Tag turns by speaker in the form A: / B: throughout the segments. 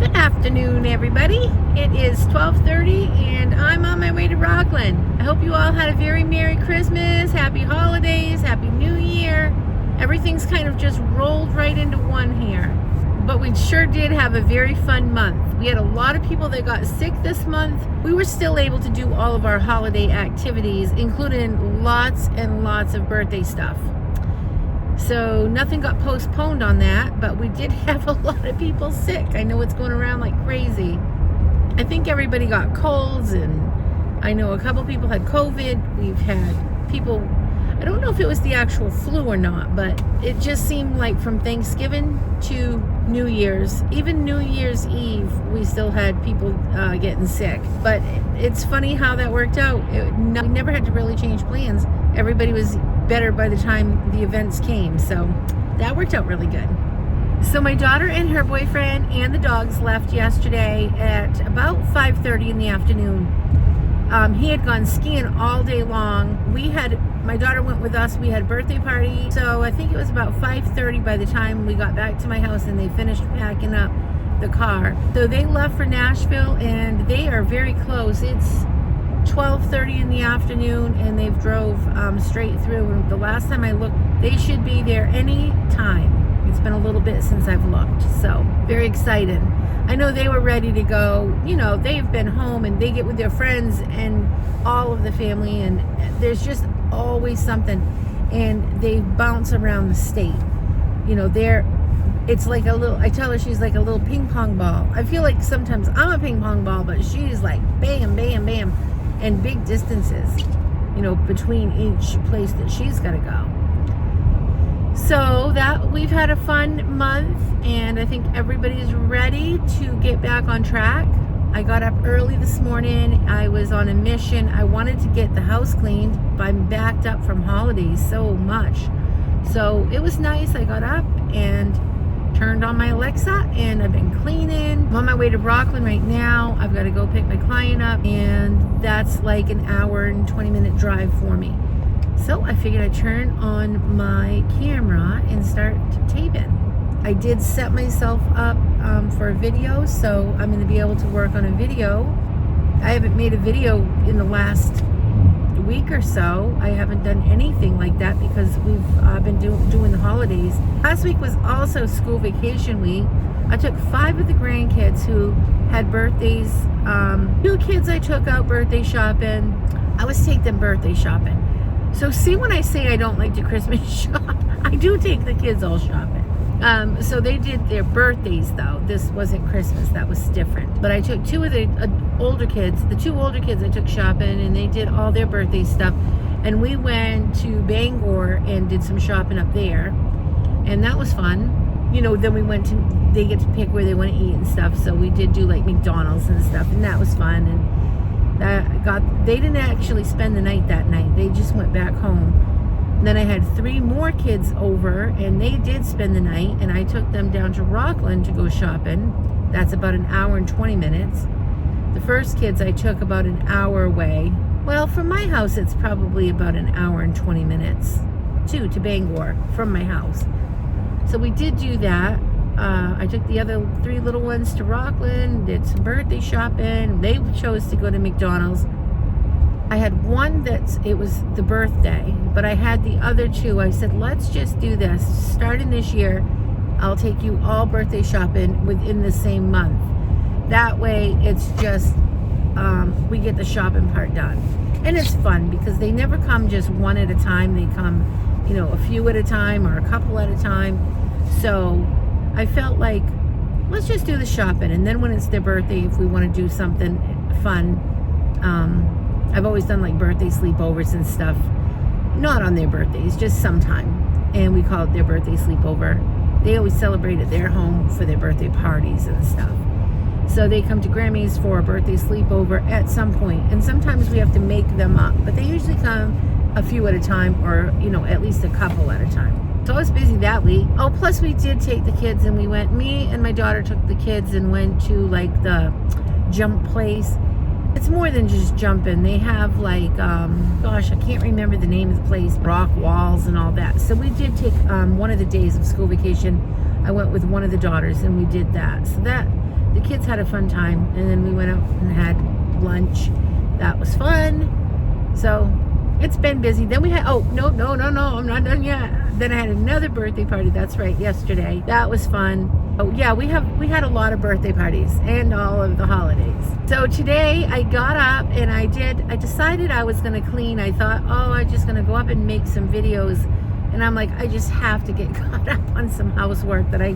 A: Good afternoon, everybody. It is 12:30 and I'm on my way to Rockland. I hope you all had a very Merry Christmas, Happy Holidays, Happy New Year. Everything's kind of just rolled right into one here. But we sure did have a very fun month. We had a lot of people that got sick this month. We were still able to do all of our holiday activities, including lots and lots of birthday stuff. So nothing got postponed on that, but we did have a lot of people sick. I know it's going around like crazy. I think everybody got colds, and I know a couple people had COVID. We've had people, I don't know if it was the actual flu or not, but it just seemed like from Thanksgiving to New Year's, even New Year's Eve, we still had people getting sick. But it's funny how that worked out. We never had to really change plans. Everybody was better by the time the events came, so that worked out really good. So my daughter and her boyfriend and the dogs left yesterday at about 5:30 in the afternoon. He had gone skiing all day long. My daughter went with us. We had a birthday party, so I think it was about 5:30 by the time we got back to my house and they finished packing up the car. So they left for Nashville, and they are very close. It's 12:30 in the afternoon and they've drove straight through, and the last time I looked, they should be there any time. It's been a little bit since I've looked, so very excited. I know they were ready to go. You know, they've been home and they get with their friends and all of the family, and there's just always something, and they bounce around the state. You know, it's like a little, I tell her she's like a little ping pong ball. I feel like sometimes I'm a ping pong ball, but she's like bam, bam, bam, and big distances, you know, between each place that she's got to go. So that we've had a fun month, and I think everybody's ready to get back on track. I got up early this morning. I was on a mission. I wanted to get the house cleaned, but I'm backed up from holidays so much. So it was nice. I got up and turned on my Alexa, and I've been cleaning. I'm on my way to Rockland right now. I've got to go pick my client up, and that's like an hour and 20-minute drive for me. So I figured I'd turn on my camera and start taping. I did set myself up for a video, so I'm going to be able to work on a video. I haven't made a video in the last week or so. I haven't done anything like that because we've been doing the holidays. Last week was also school vacation week. I took 5 of the grandkids who had birthdays. 2 kids I took out birthday shopping. I always take them birthday shopping. So see, when I say I don't like to Christmas shop, I do take the kids all shopping. So they did their birthdays though. This wasn't Christmas, that was different. But I took 2 of the older kids, the 2 older kids I took shopping, and they did all their birthday stuff. And we went to Bangor and did some shopping up there. And that was fun. You know, then they get to pick where they want to eat and stuff. So we did do like McDonald's and stuff, and that was fun. And they didn't actually spend the night that night. They just went back home. And then I had 3 more kids over, and they did spend the night, and I took them down to Rockland to go shopping. That's about an hour and 20 minutes. The first kids I took about an hour away. Well, from my house, it's probably about an hour and 20 minutes to Bangor from my house. So we did do that. I took the other 3 little ones to Rockland, did some birthday shopping. They chose to go to McDonald's. I had one it was the birthday, but I had the other 2. I said, let's just do this. Starting this year, I'll take you all birthday shopping within the same month. That way, it's just, we get the shopping part done. And it's fun because they never come just one at a time. They come, you know, a few at a time or a couple at a time. So I felt like, let's just do the shopping. And then when it's their birthday, if we want to do something fun, I've always done like birthday sleepovers and stuff. Not on their birthdays, just sometime. And we call it their birthday sleepover. They always celebrate at their home for their birthday parties and stuff. So they come to Grammy's for a birthday sleepover at some point. And sometimes we have to make them up. But they usually come a few at a time, or, you know, at least a couple at a time. So I was busy that week. Oh, plus we did take the kids, and me and my daughter took the kids and went to like the jump place. It's more than just jumping. They have like, gosh, I can't remember the name of the place, rock walls and all that. So we did take one of the days of school vacation. I went with one of the daughters and we did that. So that, the kids had a fun time. And then we went out and had lunch. That was fun. So it's been busy. Then we had, oh, no, I'm not done yet. Then I had another birthday party. That's right, yesterday. That was fun. Oh yeah, we had a lot of birthday parties and all of the holidays. So today I got up and I decided I was gonna clean. I thought, oh, I'm just gonna go up and make some videos. And I'm like, I just have to get caught up on some housework that I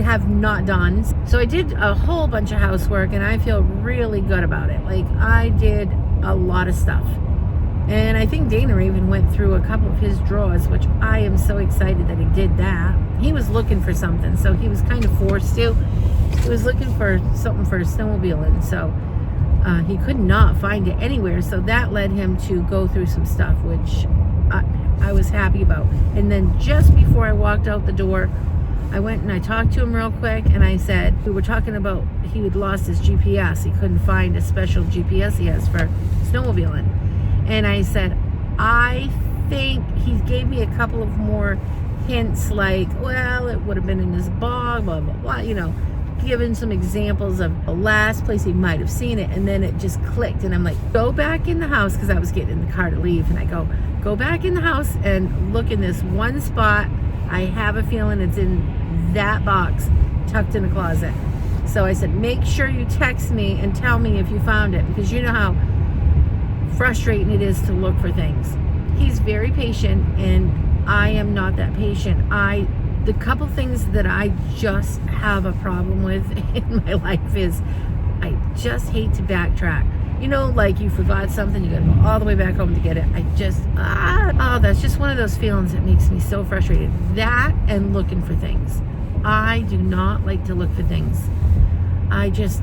A: have not done. So I did a whole bunch of housework and I feel really good about it. Like, I did a lot of stuff. And I think Dana even went through a couple of his drawers, which I am so excited that he did that. He was looking for something, so he was kind of forced to. He was looking for something for snowmobiling, so he could not find it anywhere. So that led him to go through some stuff, which I was happy about. And then just before I walked out the door, I went and I talked to him real quick, and I said, we were talking about he had lost his GPS. He couldn't find a special GPS he has for snowmobiling. And I said, I think he gave me a couple of more hints, like, well, it would have been in this bog, blah, blah, blah, you know, giving some examples of the last place he might have seen it. And then it just clicked. And I'm like, go back in the house, because I was getting in the car to leave. And I go back in the house and look in this one spot. I have a feeling it's in that box tucked in a closet. So I said, make sure you text me and tell me if you found it, because you know how frustrating it is to look for things. He's very patient and I am not that patient. The couple things that I just have a problem with in my life is I just hate to backtrack. You know, like you forgot something, you gotta go all the way back home to get it. That's just one of those feelings that makes me so frustrated. That and looking for things. I do not like to look for things. I just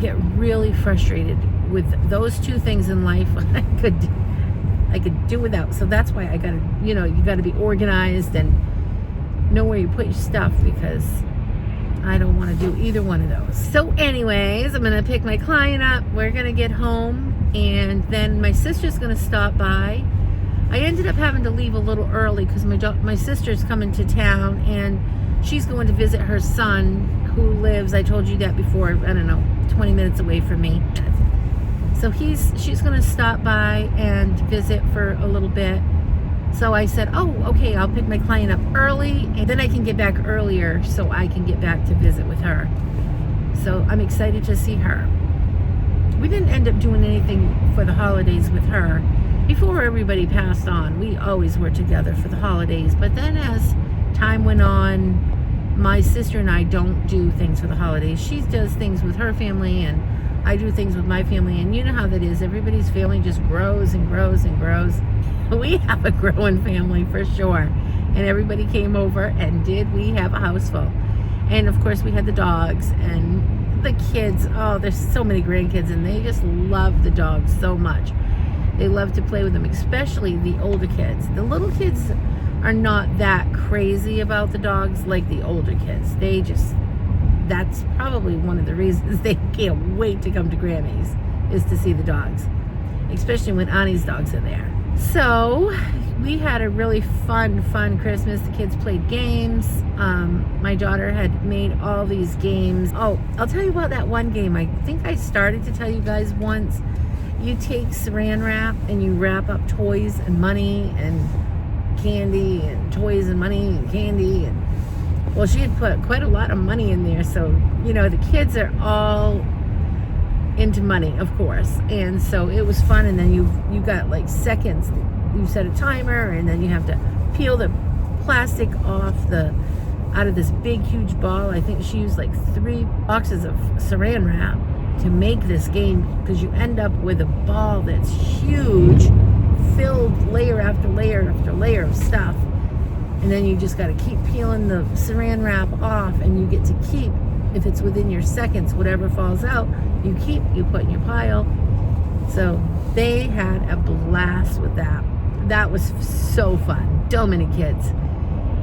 A: get really frustrated with those two things in life. I could do without. So that's why I gotta, you gotta be organized and know where you put your stuff, because I don't want to do either one of those. So anyways, I'm gonna pick my client up. We're gonna get home, and then my sister's gonna stop by. I ended up having to leave a little early because my sister's coming to town, and she's going to visit her son, who lives, I told you that before, I don't know, 20 minutes away from me. So she's gonna stop by and visit for a little bit. So I said, oh, okay, I'll pick my client up early, and then I can get back earlier so I can get back to visit with her. So I'm excited to see her. We didn't end up doing anything for the holidays with her. Before everybody passed on, we always were together for the holidays. But then as time went on, my sister and I don't do things for the holidays. She does things with her family, and I do things with my family, and you know how that is. Everybody's family just grows and grows and grows. We have a growing family for sure. And everybody came over, and we have a house full. And of course we had the dogs and the kids. Oh, there's so many grandkids, and they just love the dogs so much. They love to play with them, especially the older kids. The little kids are not that crazy about the dogs like the older kids. That's probably one of the reasons they can't wait to come to Grammy's, is to see the dogs, especially when Annie's dogs are there. So we had a really fun Christmas. The kids played games. My daughter had made all these games. Oh, I'll tell you about that one game. I think I started to tell you guys once. You take saran wrap and you wrap up toys and money and candy, and toys and money and candy, and well, she had put quite a lot of money in there, so the kids are all into money, of course, and so it was fun. And then you got like seconds. You set a timer, and then you have to peel the plastic off out of this big huge ball. I think she used like 3 boxes of saran wrap to make this game, because you end up with a ball that's huge, filled layer after layer after layer of stuff. And then you just got to keep peeling the saran wrap off, and you get to keep, if it's within your seconds, whatever falls out, you put in your pile. So they had a blast with that. That was so fun. So many kids.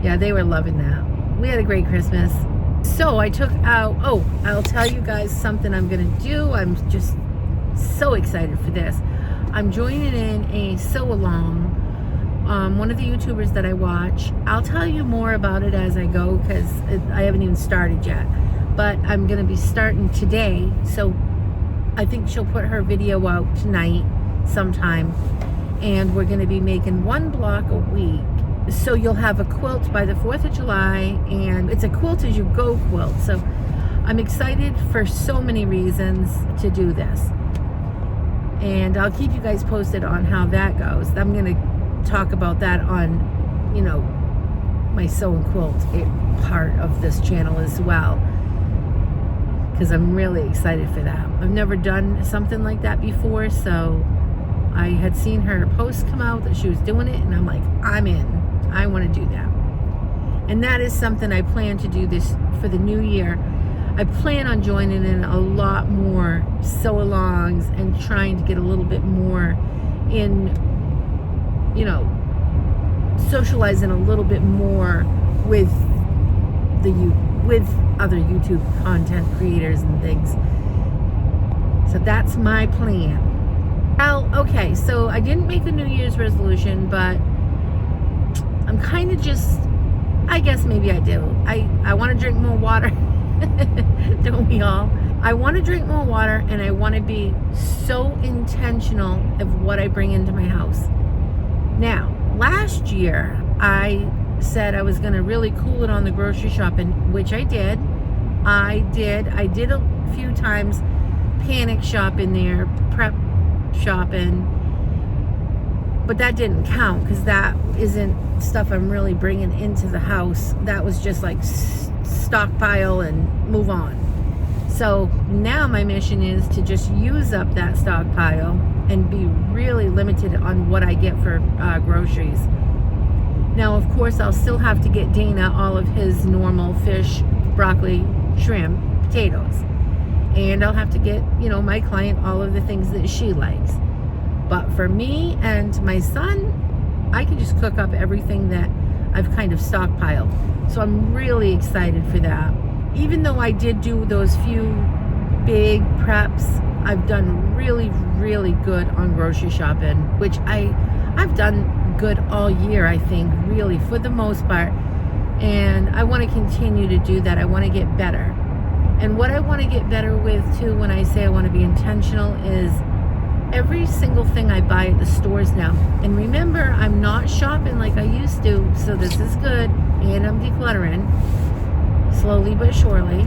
A: Yeah, they were loving that. We had a great Christmas. So I took out, I'll tell you guys something I'm gonna do. I'm just so excited for this. I'm joining in a sew along. One of the YouTubers that I watch. I'll tell you more about it as I go because I haven't even started yet. But I'm gonna be starting today. So I think she'll put her video out tonight sometime. And we're gonna be making 1 block a week. So you'll have a quilt by the 4th of July, and it's a quilt as you go quilt. So I'm excited for so many reasons to do this. And I'll keep you guys posted on how that goes. I'm gonna talk about that on, my sew and quilt part of this channel as well. Because I'm really excited for that. I've never done something like that before, so I had seen her post come out that she was doing it, and I'm like, I'm in. I want to do that. And that is something I plan to do this for the new year. I plan on joining in a lot more sew-alongs and trying to get a little bit more in, socializing a little bit more with other YouTube content creators and things. So that's my plan. Well, okay, so I didn't make a New Year's resolution, but I'm kind of just, I guess maybe I do. I want to drink more water. Don't we all? I want to drink more water, and I want to be so intentional of what I bring into my house. Now, last year, I said I was going to really cool it on the grocery shopping, which I did. I did a few times panic shopping there, prep shopping, but that didn't count because that isn't stuff I'm really bringing into the house. That was just like stockpile and move on. So now my mission is to just use up that stockpile and be really limited on what I get for groceries. Now, of course, I'll still have to get Dana all of his normal fish, broccoli, shrimp, potatoes. And I'll have to get, my client all of the things that she likes. But for me and my son, I can just cook up everything that I've kind of stockpiled. So I'm really excited for that. Even though I did do those few big preps, I've done really, really good on grocery shopping, which I've done good all year, I think, really, for the most part. And I want to continue to do that. I want to get better. And what I want to get better with, too, when I say I want to be intentional, is every single thing I buy at the stores now. And remember, I'm not shopping like I used to, so this is good. And I'm decluttering, slowly but surely.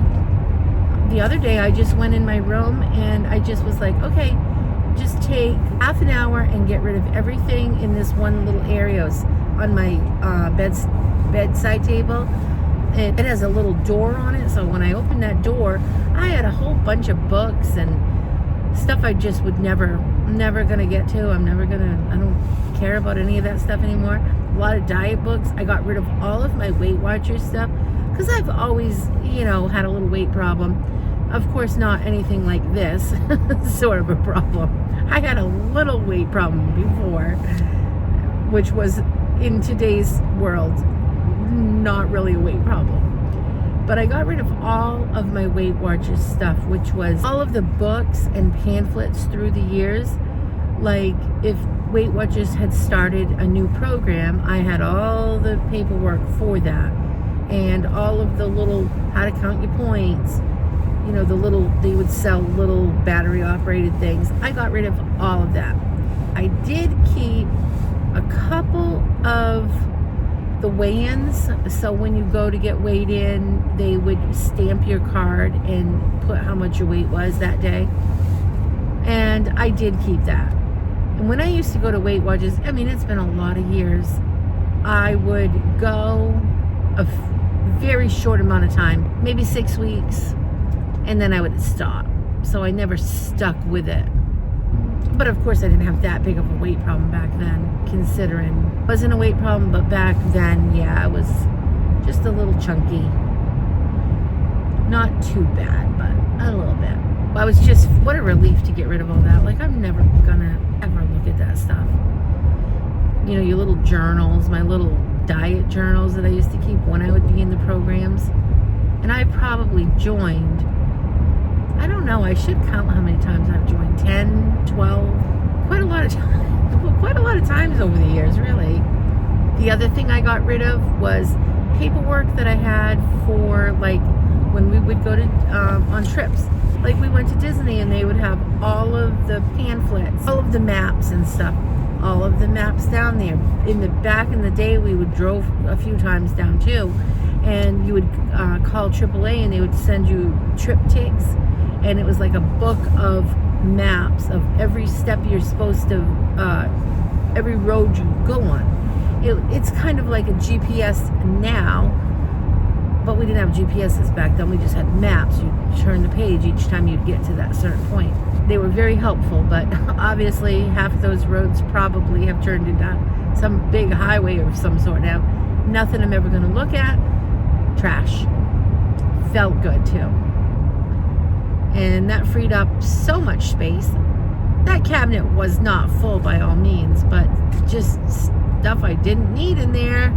A: The other day, I just went in my room, and I just was like, okay, just take half an hour and get rid of everything in this one little area on my bedside table. It has a little door on it, so when I opened that door, I had a whole bunch of books and stuff I just would never gonna get to. I don't care about any of that stuff anymore. A lot of diet books. I got rid of all of my Weight Watchers stuff because I've always, had a little weight problem. Of course, not anything like this sort of a problem. I had a little weight problem before, which was, in today's world, not really a weight problem. But I got rid of all of my Weight Watchers stuff, which was all of the books and pamphlets through the years. Like, if Weight Watchers had started a new program, I had all the paperwork for that. And all of the little how to count your points, they would sell little battery operated things. I got rid of all of that. I did keep a couple of the weigh-ins. So when you go to get weighed in, they would stamp your card and put how much your weight was that day. And I did keep that. And when I used to go to Weight Watchers, it's been a lot of years, I would go a very short amount of time, maybe 6 weeks, and then I would stop. So I never stuck with it. But of course I didn't have that big of a weight problem back then, considering it wasn't a weight problem, but back then, yeah, I was just a little chunky. Not too bad, but a little bit. I was just, what a relief to get rid of all that. Like, I'm never gonna ever look at that stuff. Your little journals, my little diet journals that I used to keep when I would be in the programs. And I probably joined, I don't know, I should count how many times I've joined. 10, 12, quite a lot of times. Quite a lot of times over the years, really. The other thing I got rid of was paperwork that I had for, like, when we would go to on trips. Like, we went to Disney and they would have all of the pamphlets, all of the maps and stuff, all of the maps down there. Back in the day, we would drove a few times down too, and you would call AAA and they would send you triptychs, and it was like a book of maps of every step you're supposed to, every road you go on. It's kind of like a GPS now, but we didn't have GPSs back then. We just had maps. You'd turn the page each time you'd get to that certain point. They were very helpful, but obviously half of those roads probably have turned into some big highway of some sort now. Nothing I'm ever going to look at. Trash. Felt good too. And that freed up so much space. That cabinet was not full by all means, but just stuff I didn't need in there.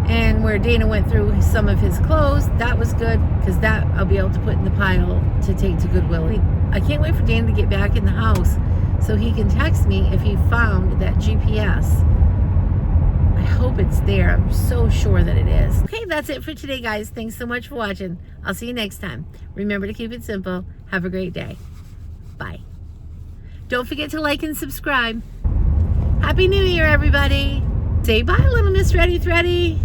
A: And where Dana went through some of his clothes, that was good, because that I'll be able to put in the pile to take to Goodwill. I can't wait for Dana to get back in the house so he can text me if he found that GPS. I hope it's there. I'm so sure that it is. Okay, that's it for today, guys. Thanks so much for watching. I'll see you next time. Remember to keep it simple. Have a great day. Bye. Don't forget to like and subscribe. Happy New Year, everybody. Say bye, little Miss Ready Thready.